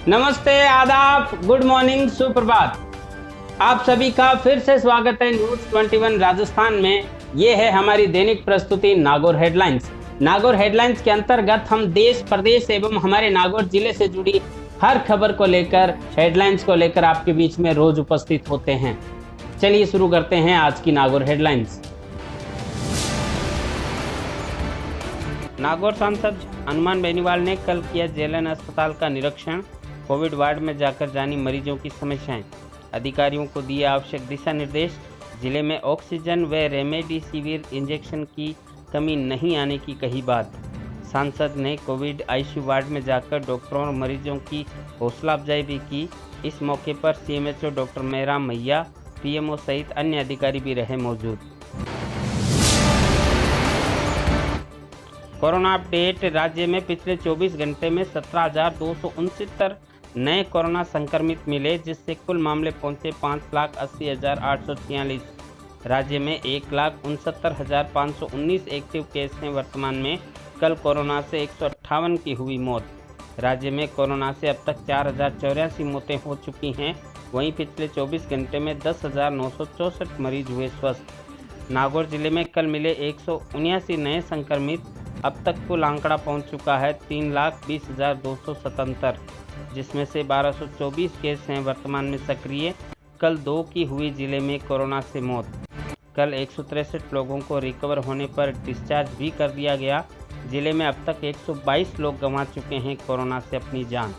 नमस्ते, आदाब, good morning, सुप्रभात। आप सभी का फिर से स्वागत है न्यूज 21 राजस्थान में। ये है हमारी दैनिक प्रस्तुति नागौर हेडलाइंस। नागौर हेडलाइंस के अंतर्गत हम देश, प्रदेश एवं हमारे नागौर जिले से जुड़ी हर खबर को लेकर, हेडलाइंस को लेकर आपके बीच में रोज उपस्थित होते हैं। चलिए शुरू करते हैं आज की नागौर हेडलाइंस। नागौर सांसद हनुमान बेनीवाल ने कल किया जेएलएन अस्पताल का निरीक्षण। कोविड वार्ड में जाकर जानी मरीजों की समस्याएं, अधिकारियों को दिए आवश्यक दिशा निर्देश। जिले में ऑक्सीजन व रेमडेसिविर इंजेक्शन की कमी नहीं आने की कही बात। सांसद ने कोविड आईसीयू वार्ड में जाकर डॉक्टरों और मरीजों की हौसला अफजाई भी की। इस मौके पर सीएमएचओ डॉक्टर मेहराम मैया, पीएमओ सहित अन्य अधिकारी भी रहे मौजूद। Corona update. राज्य में पिछले 24 घंटे में 17,269 नए कोरोना संक्रमित मिले, जिससे कुल मामले पहुंचे 5,80,846। राज्य में 1,69,519 एक्टिव केस हैं वर्तमान में। कल कोरोना से 158 की हुई मौत। राज्य में कोरोना से अब तक 4,084 मौतें हो चुकी हैं। वहीं पिछले 24 घंटे में 10,964 मरीज हुए स्वस्थ। नागौर जिले में कल मिले 179 नए संक्रमित। अब तक कुल आंकड़ा पहुंच चुका है 3,20,277, जिसमें से 1,224 केस हैं वर्तमान में सक्रिय। कल 2 की हुई जिले में कोरोना से मौत। कल 163 लोगों को रिकवर होने पर डिस्चार्ज भी कर दिया गया। जिले में अब तक 122 लोग गंवा चुके हैं कोरोना से अपनी जान।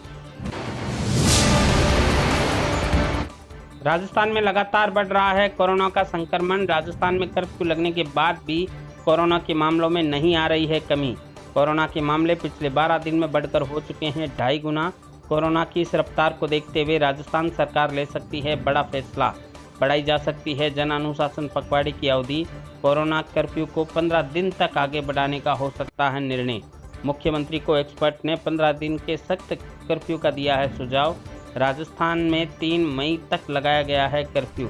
राजस्थान में लगातार बढ़ रहा है कोरोना का संक्रमण। राजस्थान में कर्फ्यू लगने के बाद भी कोरोना के मामलों में नहीं आ रही है कमी। कोरोना के मामले पिछले 12 दिन में बढ़कर हो चुके हैं 2.5 गुना। कोरोना की इस रफ्तार को देखते हुए राजस्थान सरकार ले सकती है बड़ा फैसला। बढ़ाई जा सकती है जन अनुशासन पखवाड़े की अवधि। कोरोना कर्फ्यू को 15 दिन तक आगे बढ़ाने का हो सकता है निर्णय। मुख्यमंत्री को एक्सपर्ट ने 15 दिन के सख्त कर्फ्यू का दिया है सुझाव। राजस्थान में 3 मई तक लगाया गया है कर्फ्यू।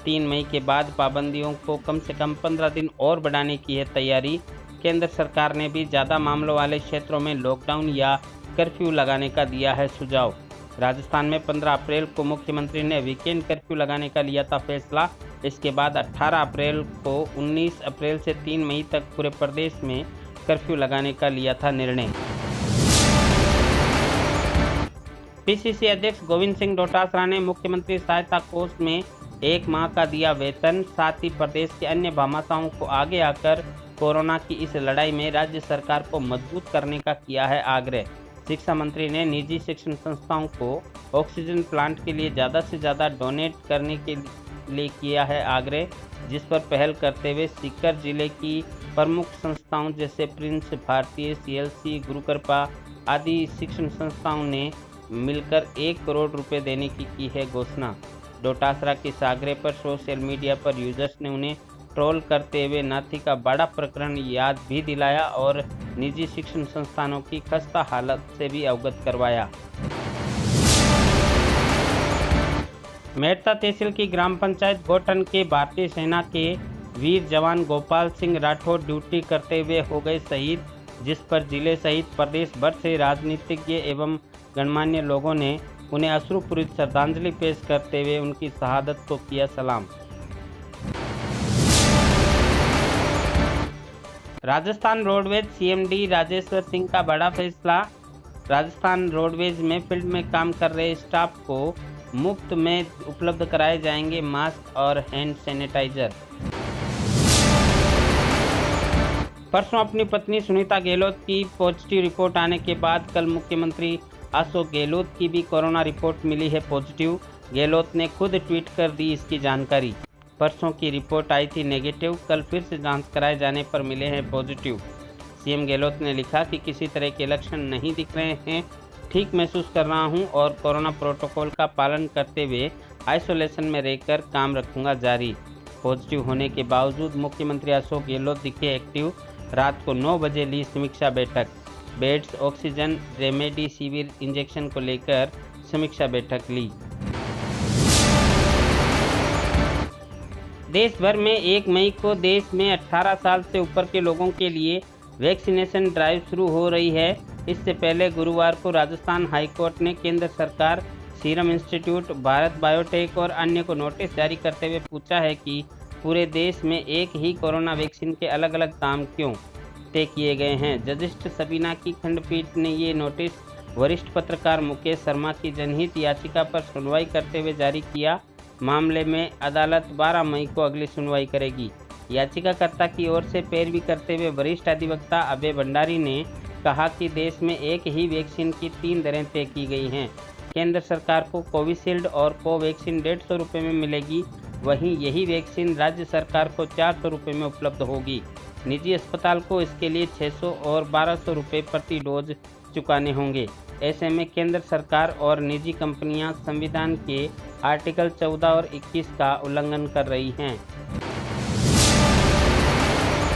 3 मई के बाद पाबंदियों को कम से कम 15 दिन और बढ़ाने की है तैयारी। केंद्र सरकार ने भी ज़्यादा मामलों वाले क्षेत्रों में लॉकडाउन या कर्फ्यू लगाने का दिया है सुझाव। राजस्थान में 15 अप्रैल को मुख्यमंत्री ने वीकेंड कर्फ्यू लगाने का लिया था फैसला। इसके बाद 18 अप्रैल को 19 अप्रैल से 3 मई तक पूरे प्रदेश में कर्फ्यू लगाने का लिया था निर्णय। पीसीसी अध्यक्ष गोविंद सिंह डोटासरा ने मुख्यमंत्री सहायता कोष में 1 माह का दिया वेतन। साथ ही प्रदेश के अन्य भामाशाहों को आगे आकर कोरोना की इस लड़ाई में राज्य सरकार को मजबूत करने का किया है आग्रह। शिक्षा मंत्री ने निजी शिक्षण संस्थाओं को ऑक्सीजन प्लांट के लिए ज़्यादा से ज़्यादा डोनेट करने के लिए किया है आग्रह, जिस पर पहल करते हुए सीकर जिले की प्रमुख संस्थाओं जैसे प्रिंस, भारतीय, सीएलसी, गुरुकृपा आदि शिक्षण संस्थाओं ने मिलकर 1 करोड़ रुपए देने की है घोषणा। डोटासरा के इस आग्रह पर सोशल मीडिया पर यूजर्स ने उन्हें ट्रोल करते हुए नाथी का बाड़ा प्रकरण याद भी दिलाया और निजी शिक्षण संस्थानों की खस्ता हालत से भी अवगत करवाया। मेड़ता तहसील की ग्राम पंचायत गोटन के भारतीय सेना के वीर जवान गोपाल सिंह राठौर ड्यूटी करते हुए हो गए शहीद, जिस पर जिले सहित प्रदेश भर से राजनीतिज्ञ एवं गणमान्य लोगों ने उन्हें अश्रुपूरित श्रद्धांजलि पेश करते हुए उनकी शहादत को किया सलाम। राजस्थान रोडवेज सीएमडी राजेश्वर सिंह का बड़ा फैसला। राजस्थान रोडवेज में फील्ड में काम कर रहे स्टाफ को मुफ्त में उपलब्ध कराए जाएंगे मास्क और हैंड सैनिटाइजर। परसों अपनी पत्नी सुनीता गहलोत की पॉजिटिव रिपोर्ट आने के बाद कल मुख्यमंत्री अशोक गहलोत की भी कोरोना रिपोर्ट मिली है पॉजिटिव। गहलोत ने खुद ट्वीट कर दी इसकी जानकारी। परसों की रिपोर्ट आई थी नेगेटिव, कल फिर से जांच कराए जाने पर मिले हैं पॉजिटिव। सीएम गहलोत ने लिखा कि किसी तरह के लक्षण नहीं दिख रहे हैं, ठीक महसूस कर रहा हूं और कोरोना प्रोटोकॉल का पालन करते हुए आइसोलेशन में रहकर काम रखूंगा जारी। पॉजिटिव होने के बावजूद मुख्यमंत्री अशोक गहलोत दिखे एक्टिव। रात को 9 बजे ली समीक्षा बैठक। बेड्स, ऑक्सीजन, रेमडेसिविर इंजेक्शन को लेकर समीक्षा बैठक ली। देश भर में 1 मई को देश में 18 साल से ऊपर के लोगों के लिए वैक्सीनेशन ड्राइव शुरू हो रही है। इससे पहले गुरुवार को राजस्थान हाईकोर्ट ने केंद्र सरकार, सीरम इंस्टीट्यूट, भारत बायोटेक और अन्य को नोटिस जारी करते हुए पूछा है कि पूरे देश में एक ही कोरोना वैक्सीन के अलग अलग दाम क्यों तय किए गए हैं। जस्टिस सबीना की खंडपीठ ने ये नोटिस वरिष्ठ पत्रकार मुकेश शर्मा की जनहित याचिका पर सुनवाई करते हुए जारी किया। मामले में अदालत 12 मई को अगली सुनवाई करेगी। याचिकाकर्ता की ओर से पैरवी करते हुए वरिष्ठ अधिवक्ता अभय भंडारी ने कहा कि देश में एक ही वैक्सीन की 3 दरें तय की गई हैं। केंद्र सरकार को कोविशील्ड और कोवैक्सीन 150 रुपये में मिलेगी, वहीं यही वैक्सीन राज्य सरकार को 400 रुपये में उपलब्ध होगी। निजी अस्पताल को इसके लिए 600 और 1200 रुपये प्रति डोज चुकाने होंगे। ऐसे में केंद्र सरकार और निजी कंपनियां संविधान के आर्टिकल 14 और 21 का उल्लंघन कर रही हैं।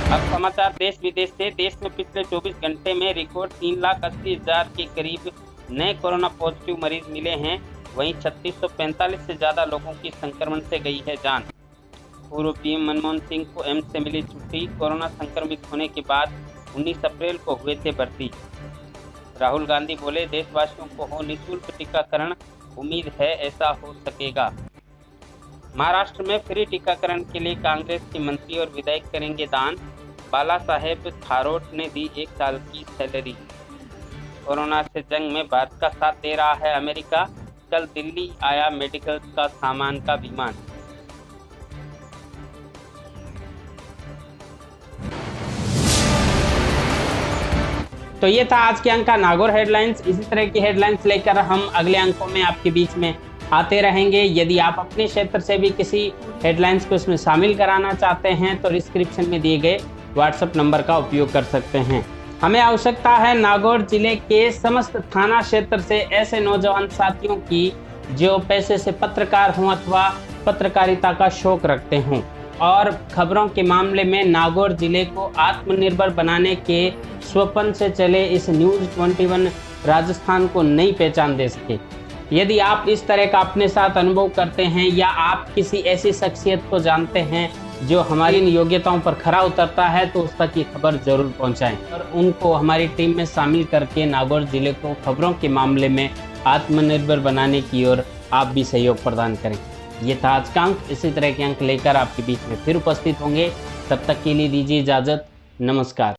अब समाचार देश विदेश से। देश में पिछले 24 घंटे में रिकॉर्ड 3,80,000 के करीब नए कोरोना पॉजिटिव मरीज मिले हैं। वहीं 3645 से ज़्यादा लोगों की संक्रमण से गई है जान। पूर्व पीएम मनमोहन सिंह को एम्स से मिली छुट्टी। कोरोना संक्रमित होने के बाद 19 अप्रैल को हुए थे भर्ती। राहुल गांधी बोले, देशवासियों को हो निःशुल्क टीकाकरण, उम्मीद है ऐसा हो सकेगा। महाराष्ट्र में फ्री टीकाकरण के लिए कांग्रेस के मंत्री और विधायक करेंगे दान। बाला साहेब थारोट ने दी 1 साल की सैलरी। कोरोना से जंग में भारत का साथ दे रहा है अमेरिका। कल दिल्ली आया मेडिकल का सामान का विमान। तो ये था आज के अंक का नागौर हेडलाइंस। इसी तरह की हेडलाइंस लेकर हम अगले अंकों में आपके बीच में आते रहेंगे। यदि आप अपने क्षेत्र से भी किसी हेडलाइंस को इसमें शामिल कराना चाहते हैं तो डिस्क्रिप्शन में दिए गए व्हाट्सएप नंबर का उपयोग कर सकते हैं। हमें आवश्यकता है नागौर जिले के समस्त थाना क्षेत्र से ऐसे नौजवान साथियों की जो पैसे से पत्रकार हों अथवा पत्रकारिता का शौक रखते हों और खबरों के मामले में नागौर जिले को आत्मनिर्भर बनाने के स्वप्न से चले इस न्यूज़ 21 राजस्थान को नई पहचान दे सके। यदि आप इस तरह का अपने साथ अनुभव करते हैं या आप किसी ऐसी शख्सियत को जानते हैं जो हमारी इन योग्यताओं पर खरा उतरता है तो उस तक ये खबर जरूर पहुंचाएं और उनको हमारी टीम में शामिल करके नागौर जिले को खबरों के मामले में आत्मनिर्भर बनाने की ओर आप भी सहयोग प्रदान करें। ये था आज का अंक। इसी तरह के अंक लेकर आपके बीच में फिर उपस्थित होंगे। तब तक के लिए दीजिए इजाजत। नमस्कार।